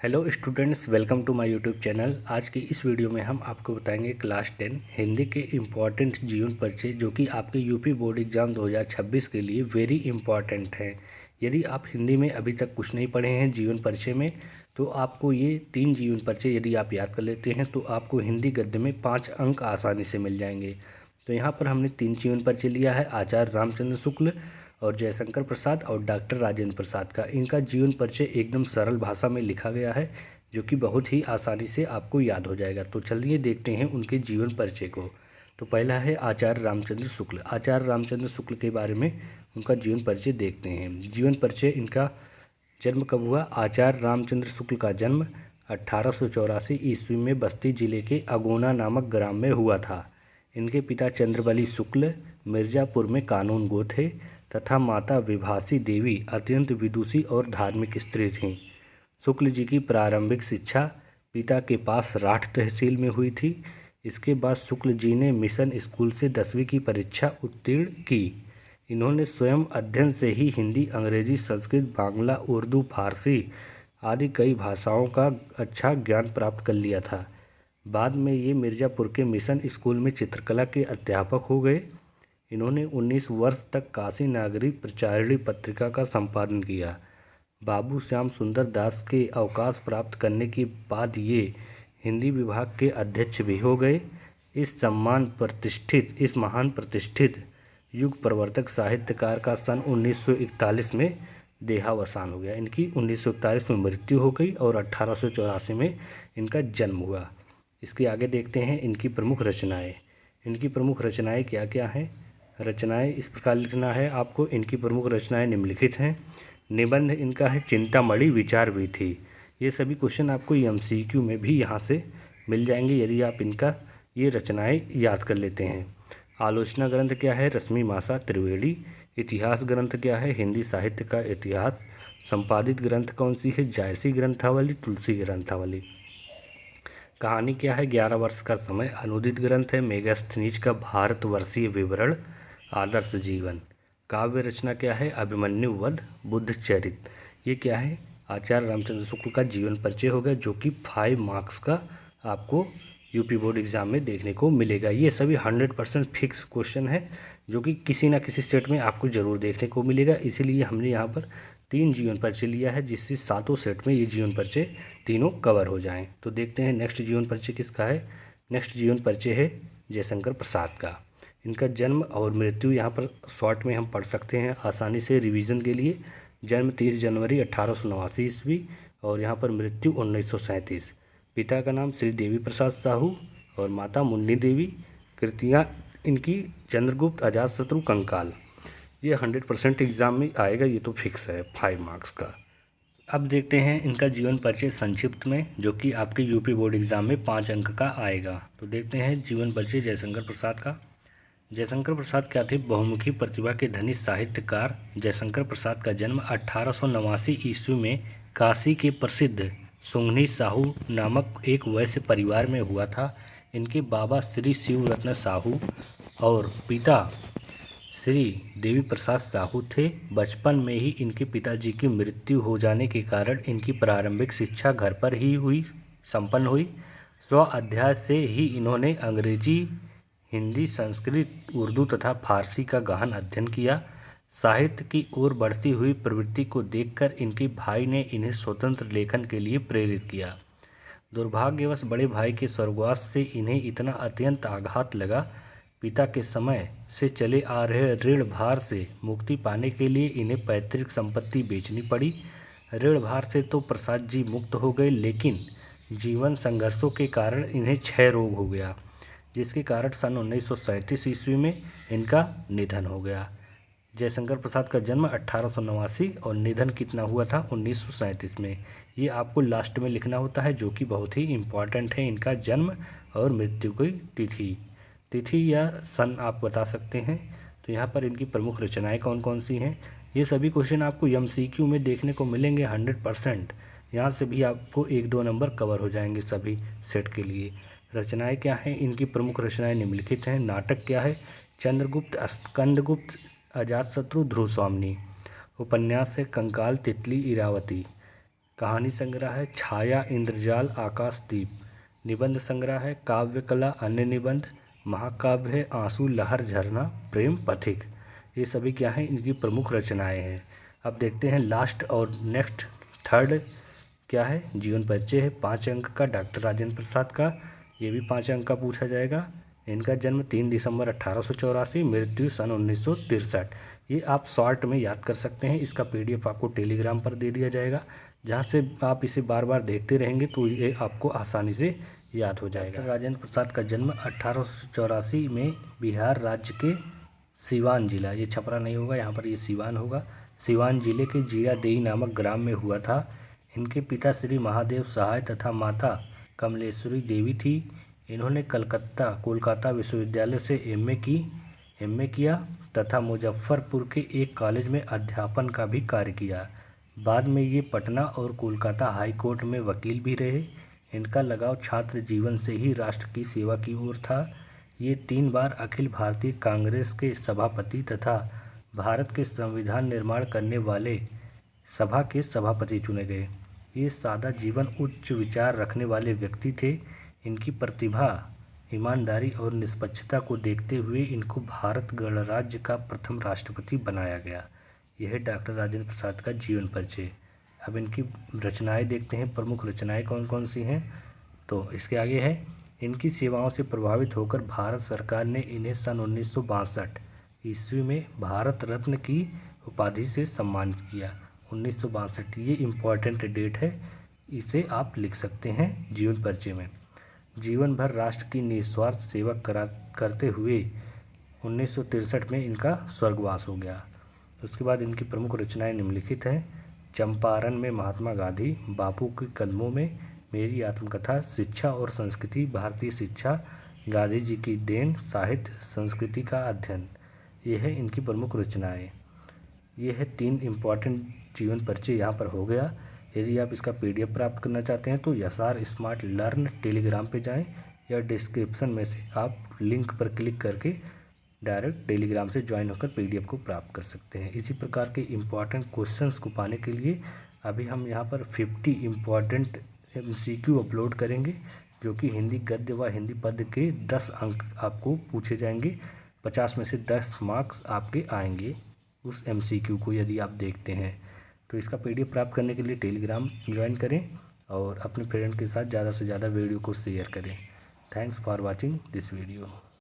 Hello students, welcome to my YouTube channel. आज की इस वीडियो में हम आपको बताएंगे क्लास 10 हिंदी के इम्पॉर्टेंट जीवन परिचय, जो कि आपके यूपी बोर्ड एग्ज़ाम 2026 के लिए वेरी इंपॉर्टेंट हैं। यदि आप हिंदी में अभी तक कुछ नहीं पढ़े हैं जीवन परिचय में, तो आपको ये 3 जीवन परिचय यदि आप याद कर लेते हैं तो आपको हिंदी गद्य में 5 अंक आसानी से मिल जाएंगे। तो यहाँ पर हमने 3 जीवन परिचय लिया है, आचार्य रामचंद्र शुक्ल और जयशंकर प्रसाद और डॉक्टर राजेंद्र प्रसाद का। इनका जीवन परिचय एकदम सरल भाषा में लिखा गया है, जो कि बहुत ही आसानी से आपको याद हो जाएगा। तो चलिए देखते हैं उनके जीवन परिचय को। तो पहला है आचार्य रामचंद्र शुक्ल। आचार्य रामचंद्र शुक्ल के बारे में उनका जीवन परिचय देखते हैं। जीवन परिचय, इनका जन्म कब हुआ? आचार्य रामचंद्र शुक्ल का जन्म 1884 ईस्वी में बस्ती जिले के अगोना नामक ग्राम में हुआ था। इनके पिता चंद्रबली शुक्ल मिर्ज़ापुर में कानून गो थे तथा माता विभासी देवी अत्यंत विदुषी और धार्मिक स्त्री थीं। शुक्ल जी की प्रारंभिक शिक्षा पिता के पास राठ तहसील में हुई थी। इसके बाद शुक्ल जी ने मिशन स्कूल से 10वीं की परीक्षा उत्तीर्ण की। इन्होंने स्वयं अध्ययन से ही हिंदी, अंग्रेजी, संस्कृत, बांग्ला, उर्दू, फारसी आदि कई भाषाओं का अच्छा ज्ञान प्राप्त कर लिया था। बाद में ये मिर्ज़ापुर के मिशन स्कूल में चित्रकला के अध्यापक हो गए। इन्होंने 19 वर्ष तक काशी नागरी प्रचारिणी पत्रिका का संपादन किया। बाबू श्याम सुंदर दास के अवकाश प्राप्त करने के बाद ये हिंदी विभाग के अध्यक्ष भी हो गए। इस महान प्रतिष्ठित युग प्रवर्तक साहित्यकार का सन 1941 में देहावसान हो गया। इनकी 1941 में मृत्यु हो गई और 1884 में इनका जन्म हुआ। इसके आगे देखते हैं इनकी प्रमुख रचनाएं। इनकी प्रमुख रचनाएं क्या क्या हैं? रचनाएं इस प्रकार लिखना है आपको। इनकी प्रमुख रचनाएं निम्नलिखित हैं। निबंध इनका है चिंतामणि विचार विथि। ये सभी क्वेश्चन आपको एमसीक्यू में भी यहाँ से मिल जाएंगे यदि आप इनका ये रचनाएं याद कर लेते हैं। आलोचना ग्रंथ क्या है? रश्मि मासा त्रिवेणी। इतिहास ग्रंथ क्या है? हिंदी साहित्य का इतिहास। संपादित ग्रंथ कौन सी है? जायसी ग्रंथावली, तुलसी ग्रंथावली। कहानी क्या है? 11 वर्ष का समय। अनुदित ग्रंथ है मेगास्थनीज का भारतवर्षीय विवरण, आदर्श जीवन। काव्य रचना क्या है? अभिमन्यु वध, बुद्ध चरित। ये क्या है? आचार्य रामचंद्र शुक्ल का जीवन परिचय होगा, जो कि 5 मार्क्स का आपको यूपी बोर्ड एग्जाम में देखने को मिलेगा। ये सभी 100% फिक्स क्वेश्चन है, जो कि किसी ना किसी सेट में आपको ज़रूर देखने को मिलेगा। इसीलिए हमने यहाँ पर 3 जीवन परिचय लिया है, जिससे 7 सेट में ये जीवन परिचय तीनों कवर हो जाएं। तो देखते हैं नेक्स्ट जीवन परिचय किसका है। नेक्स्ट जीवन परिचय है जयशंकर प्रसाद का। इनका जन्म और मृत्यु यहाँ पर शॉर्ट में हम पढ़ सकते हैं आसानी से रिवीजन के लिए। जन्म 30 जनवरी 1889 ईस्वी और यहाँ पर मृत्यु 1937। पिता का नाम श्री देवी प्रसाद साहू और माता मुन्नी देवी। कृतियाँ इनकी चंद्रगुप्त, अजातशत्रु, कंकाल। ये 100% एग्ज़ाम में आएगा, ये तो फिक्स है 5 मार्क्स का। अब देखते हैं इनका जीवन परिचय संक्षिप्त में, जो कि आपके यूपी बोर्ड एग्जाम में 5 अंक का आएगा। तो देखते हैं जीवन परिचय जयशंकर प्रसाद का। जयशंकर प्रसाद क्या थे? बहुमुखी प्रतिभा के धनी साहित्यकार जयशंकर प्रसाद का जन्म 1889 ईस्वी में काशी के प्रसिद्ध सुंगनी साहू नामक एक वैश्य परिवार में हुआ था। इनके बाबा श्री शिवरत्न साहू और पिता श्री देवी प्रसाद साहू थे। बचपन में ही इनके पिताजी की मृत्यु हो जाने के कारण इनकी प्रारंभिक शिक्षा घर पर ही संपन्न हुई। स्व अध्याय से ही इन्होंने अंग्रेजी, हिंदी, संस्कृत, उर्दू तथा फारसी का गहन अध्ययन किया। साहित्य की ओर बढ़ती हुई प्रवृत्ति को देखकर इनके भाई ने इन्हें स्वतंत्र लेखन के लिए प्रेरित किया। दुर्भाग्यवश बड़े भाई के स्वर्गवास से इन्हें इतना अत्यंत आघात लगा। पिता के समय से चले आ रहे ऋण भार से मुक्ति पाने के लिए इन्हें पैतृक संपत्ति बेचनी पड़ी। ऋण भार से तो प्रसाद जी मुक्त हो गए, लेकिन जीवन संघर्षों के कारण इन्हें क्षय रोग हो गया, जिसके कारण सन 1937 ईस्वी में इनका निधन हो गया। जयशंकर प्रसाद का जन्म 1889 और निधन कितना हुआ था? 1937 में। ये आपको लास्ट में लिखना होता है, जो कि बहुत ही इम्पॉर्टेंट है। इनका जन्म और मृत्यु की तिथि या सन आप बता सकते हैं। तो यहाँ पर इनकी प्रमुख रचनाएं कौन कौन सी हैं? ये सभी क्वेश्चन आपको एमसीक्यू में देखने को मिलेंगे 100%। यहाँ से भी आपको 1-2 नंबर कवर हो जाएंगे सभी सेट के लिए। रचनाएं क्या हैं? इनकी प्रमुख रचनाएं निम्नलिखित हैं। नाटक क्या है? चंद्रगुप्त, स्कंदगुप्त, अजातशत्रु, ध्रुव स्वामिनी। उपन्यास है कंकाल, तितली, इरावती। कहानी संग्रह है छाया इंद्रजाल आकाशदीप। निबंध संग्रह है काव्य कला अन्य निबंध। महाकाव्य है आंसू लहर झरना प्रेम पथिक। ये सभी क्या हैं, इनकी प्रमुख रचनाएं हैं। अब देखते हैं लास्ट और नेक्स्ट थर्ड क्या है, जीवन परिचय है 5 अंक का डॉक्टर राजेंद्र प्रसाद का। ये भी 5 अंक का पूछा जाएगा। इनका जन्म 3 दिसंबर 1884, मृत्यु सन 1963। ये आप शॉर्ट में याद कर सकते हैं। इसका PDF आपको टेलीग्राम पर दे दिया जाएगा, जहाँ से आप इसे बार बार देखते रहेंगे तो ये आपको आसानी से याद हो जाएगा। राजेंद्र प्रसाद का जन्म 1884 में बिहार राज्य के सिवान जिला, ये छपरा नहीं होगा, यहाँ पर ये सिवान होगा, सिवान जिले के जीरादेई नामक ग्राम में हुआ था। इनके पिता श्री महादेव सहाय तथा माता कमलेश्वरी देवी थी। इन्होंने कोलकाता विश्वविद्यालय से MA किया तथा मुजफ्फरपुर के एक कॉलेज में अध्यापन का भी कार्य किया। बाद में ये पटना और कोलकाता हाई कोर्ट में वकील भी रहे। इनका लगाव छात्र जीवन से ही राष्ट्र की सेवा की ओर था। ये 3 बार अखिल भारतीय कांग्रेस के सभापति तथा भारत के संविधान निर्माण करने वाले सभा के सभापति चुने गए। ये सादा जीवन उच्च विचार रखने वाले व्यक्ति थे। इनकी प्रतिभा, ईमानदारी और निष्पक्षता को देखते हुए इनको भारत गणराज्य का प्रथम राष्ट्रपति बनाया गया। यह है डॉक्टर राजेंद्र प्रसाद का जीवन परिचय। अब इनकी रचनाएं देखते हैं, प्रमुख रचनाएं कौन कौन सी हैं। तो इसके आगे है, इनकी सेवाओं से प्रभावित होकर भारत सरकार ने इन्हें सन 1962 ईस्वी में भारत रत्न की उपाधि से सम्मानित किया। 1962 ये इम्पॉर्टेंट डेट है, इसे आप लिख सकते हैं जीवन परिचय में। जीवन भर राष्ट्र की निस्वार्थ सेवा करते हुए 1963 में इनका स्वर्गवास हो गया। उसके बाद इनकी प्रमुख रचनाएं निम्नलिखित हैं। चंपारण में महात्मा गांधी, बापू के कदमों में, मेरी आत्मकथा, शिक्षा और संस्कृति, भारतीय शिक्षा, गांधी जी की देन, साहित्य संस्कृति का अध्ययन। ये है इनकी प्रमुख रचनाएं। ये है 3 इम्पॉर्टेंट जीवन परिचय यहाँ पर हो गया। यदि आप इसका PDF प्राप्त करना चाहते हैं तो SR स्मार्ट लर्न टेलीग्राम पे जाएं या डिस्क्रिप्शन में से आप लिंक पर क्लिक करके डायरेक्ट टेलीग्राम से ज्वाइन होकर PDF को प्राप्त कर सकते हैं। इसी प्रकार के इम्पॉर्टेंट क्वेश्चंस को पाने के लिए अभी हम यहाँ पर 50 इम्पॉर्टेंट MCQ अपलोड करेंगे, जो कि हिंदी गद्य व हिंदी पद्य के 10 अंक आपको पूछे जाएंगे। 50 में से 10 मार्क्स आपके आएंगे उस MCQ को यदि आप देखते हैं। तो इसका PDF प्राप्त करने के लिए टेलीग्राम ज्वाइन करें और अपने फ्रेंड के साथ ज़्यादा से ज़्यादा वीडियो को शेयर करें। Thanks for watching this video.